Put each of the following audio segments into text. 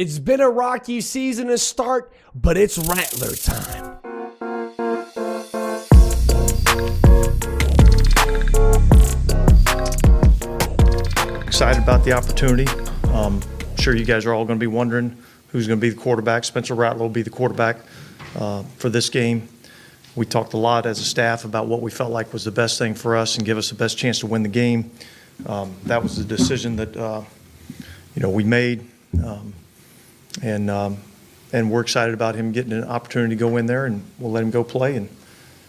It's been a rocky season to start, but it's Rattler time. Excited about the opportunity. I'm sure you guys are all going to be wondering who's going to be the quarterback. Spencer Rattler will be the quarterback for this game. We talked a lot as a staff about what we felt like was the best thing for us and give us the best chance to win the game. That was the decision that we made, and we're excited about him getting an opportunity to go in there, and we'll let him go play and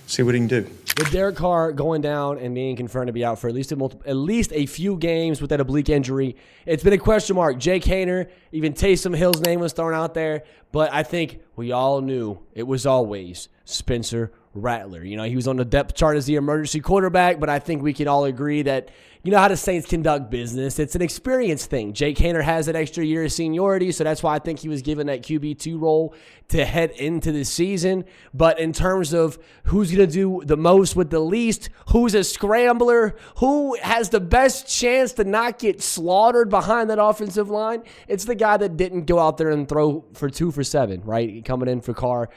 see what he can do. With Derek Carr going down and being confirmed to be out for at least a few games with that oblique injury, it's been a question mark. Jake Haener, even Taysom Hill's name was thrown out there, but I think we all knew it was always Spencer Rattler. He was on the depth chart as the emergency quarterback, but I think we can all agree that you know how the Saints conduct business. It's an experience thing. Jake Haener has that extra year of seniority, so that's why I think he was given that QB2 role to head into the season. But in terms of who's going to do the most with the least, who's a scrambler, who has the best chance to not get slaughtered behind that offensive line, it's the guy that didn't go out there and throw for 2 for 7, right? Coming in for Carr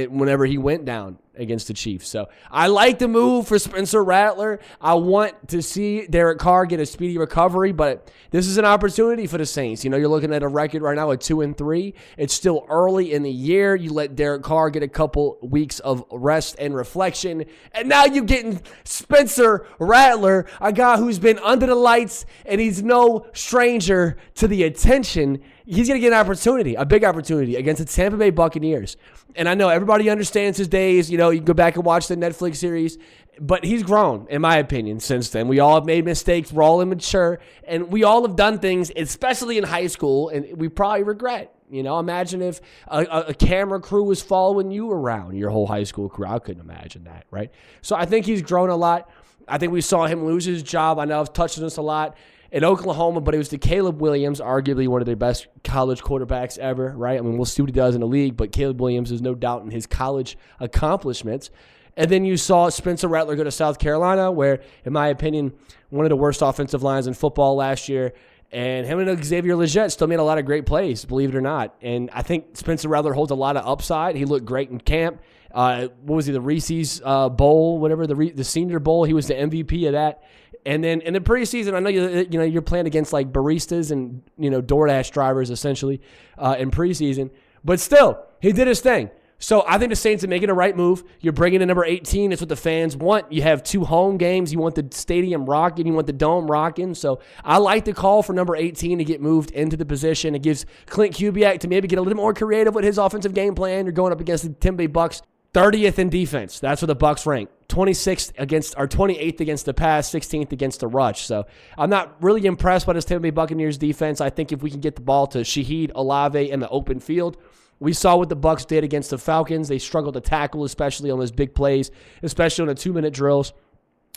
whenever he went down against the Chiefs. So I like the move for Spencer Rattler. I want to see Derek Carr get a speedy recovery, but this is an opportunity for the Saints. You're looking at a record right now at 2-3. It's still early in the year. You let Derek Carr get a couple weeks of rest and reflection, and now you're getting Spencer Rattler, a guy who's been under the lights, and he's no stranger to the attention. He's going to get an opportunity, a big opportunity against the Tampa Bay Buccaneers. And I know everybody understands his days. You can go back and watch the Netflix series. But he's grown, in my opinion, since then. We all have made mistakes. We're all immature. And we all have done things, especially in high school, and we probably regret. Imagine if a camera crew was following you around your whole high school career. I couldn't imagine that, right? So I think he's grown a lot. I think we saw him lose his job. I know I've touched on this a lot. In Oklahoma, but it was to Caleb Williams, arguably one of their best college quarterbacks ever, right? I mean, we'll see what he does in the league, but Caleb Williams is no doubt in his college accomplishments. And then you saw Spencer Rattler go to South Carolina, where, in my opinion, one of the worst offensive lines in football last year. And him and Xavier Legette still made a lot of great plays, believe it or not. And I think Spencer Rattler holds a lot of upside. He looked great in camp. What was he, the Reese's Bowl, whatever, the Senior Bowl? He was the MVP of that. And then in the preseason, I know you're playing against like baristas and DoorDash drivers essentially in preseason, but still he did his thing. So I think the Saints are making the right move. You're bringing in number 18. It's what the fans want. You have 2 home games. You want the stadium rocking. You want the dome rocking. So I like the call for number 18 to get moved into the position. It gives Klint Kubiak to maybe get a little more creative with his offensive game plan. You're going up against the Tampa Bay Bucs. 30th in defense. That's where the Bucs rank. 28th against the pass, 16th against the rush. So I'm not really impressed by this Tampa Bay Buccaneers defense. I think if we can get the ball to Shaheed Olave in the open field, we saw what the Bucs did against the Falcons. They struggled to tackle, especially on those big plays, especially on the 2-minute drills.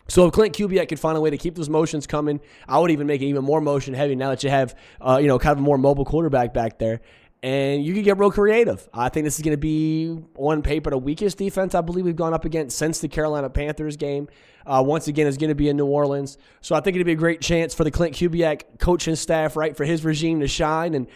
So if Klint Kubiak could find a way to keep those motions coming, I would even make it even more motion heavy now that you have kind of a more mobile quarterback back there. And you can get real creative. I think this is going to be, on paper, the weakest defense I believe we've gone up against since the Carolina Panthers game. Once again, it's going to be in New Orleans. So I think it'll be a great chance for the Klint Kubiak coaching staff, right, for his regime to shine. And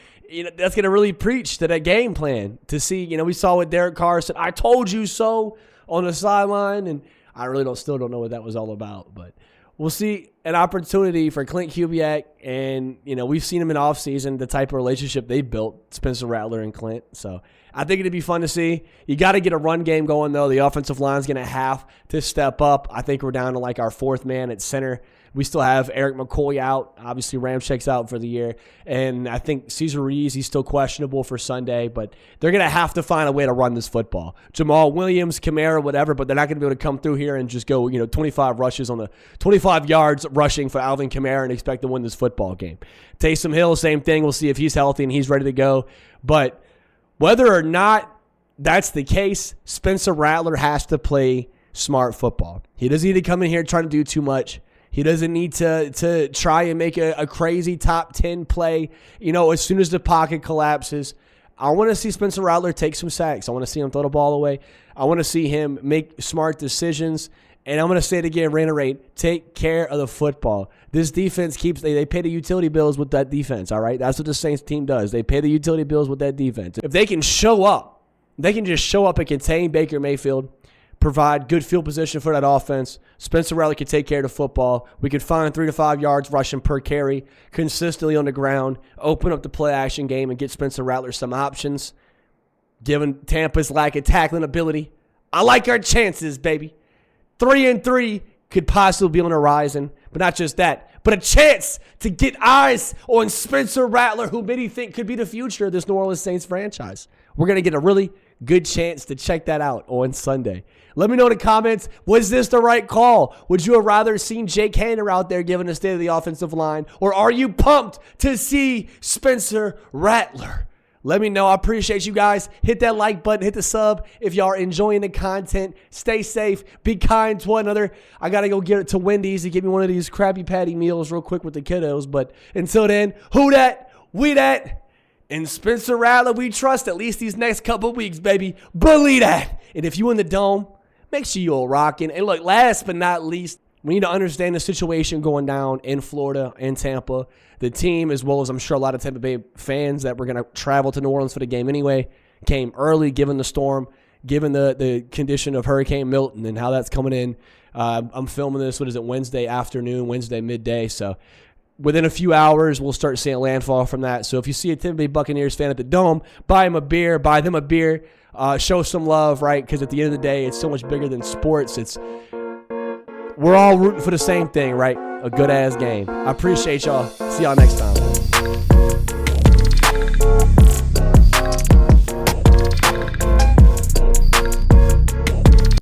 that's going to really preach to that game plan to see, we saw what Derek Carr said, "I told you so," on the sideline. And I really still don't know what that was all about. But we'll see an opportunity for Klint Kubiak, and, we've seen him in offseason, the type of relationship they built, Spencer Rattler and Klint. So I think it'd be fun to see. You got to get a run game going, though. The offensive line's going to have to step up. I think we're down to like our 4th man at center. We still have Eric McCoy out. Obviously, Ramczyk's out for the year. And I think Cesar Ruiz, he's still questionable for Sunday. But they're going to have to find a way to run this football. Jamal Williams, Kamara, whatever, but they're not going to be able to come through here and just go, 25 rushes on the 25 yards rushing for Alvin Kamara and expect to win this football game. Taysom Hill, same thing. We'll see if he's healthy and he's ready to go. But whether or not that's the case, Spencer Rattler has to play smart football. He doesn't need to come in here trying to do too much. He doesn't need to try and make a crazy top 10 play, as soon as the pocket collapses. I want to see Spencer Rattler take some sacks. I want to see him throw the ball away. I want to see him make smart decisions And I'm going to say it again, reiterate, take care of the football. This defense they pay the utility bills with that defense, all right? That's what the Saints team does. They pay the utility bills with that defense. If they can show up, they can just show up and contain Baker Mayfield, provide good field position for that offense. Spencer Rattler can take care of the football. We could find 3 to 5 yards rushing per carry consistently on the ground, open up the play-action game, and get Spencer Rattler some options. Given Tampa's lack of tackling ability, I like our chances, baby. 3-3 could possibly be on the horizon, but not just that, but a chance to get eyes on Spencer Rattler, who many think could be the future of this New Orleans Saints franchise. We're going to get a really good chance to check that out on Sunday. Let me know in the comments, was this the right call? Would you have rather seen Jake Haener out there giving the state of the offensive line, or are you pumped to see Spencer Rattler? Let me know. I appreciate you guys. Hit that like button. Hit the sub if y'all are enjoying the content. Stay safe. Be kind to one another. I got to go get it to Wendy's to get me one of these Krabby Patty meals real quick with the kiddos. But until then, who dat? We dat. And Spencer Rattler, we trust at least these next couple weeks, baby. Believe that. And if you in the dome, make sure you're rocking. And look, last but not least, we need to understand the situation going down in Florida and Tampa. The team, as well as I'm sure a lot of Tampa Bay fans that were going to travel to New Orleans for the game anyway, came early given the storm, given the condition of Hurricane Milton and how that's coming in. I'm filming this, Wednesday afternoon, Wednesday midday. So within a few hours, we'll start seeing landfall from that. So if you see a Tampa Bay Buccaneers fan at the Dome, buy them a beer. Show some love, right? Because at the end of the day, it's so much bigger than sports. We're all rooting for the same thing, right? A good-ass game. I appreciate y'all. See y'all next time.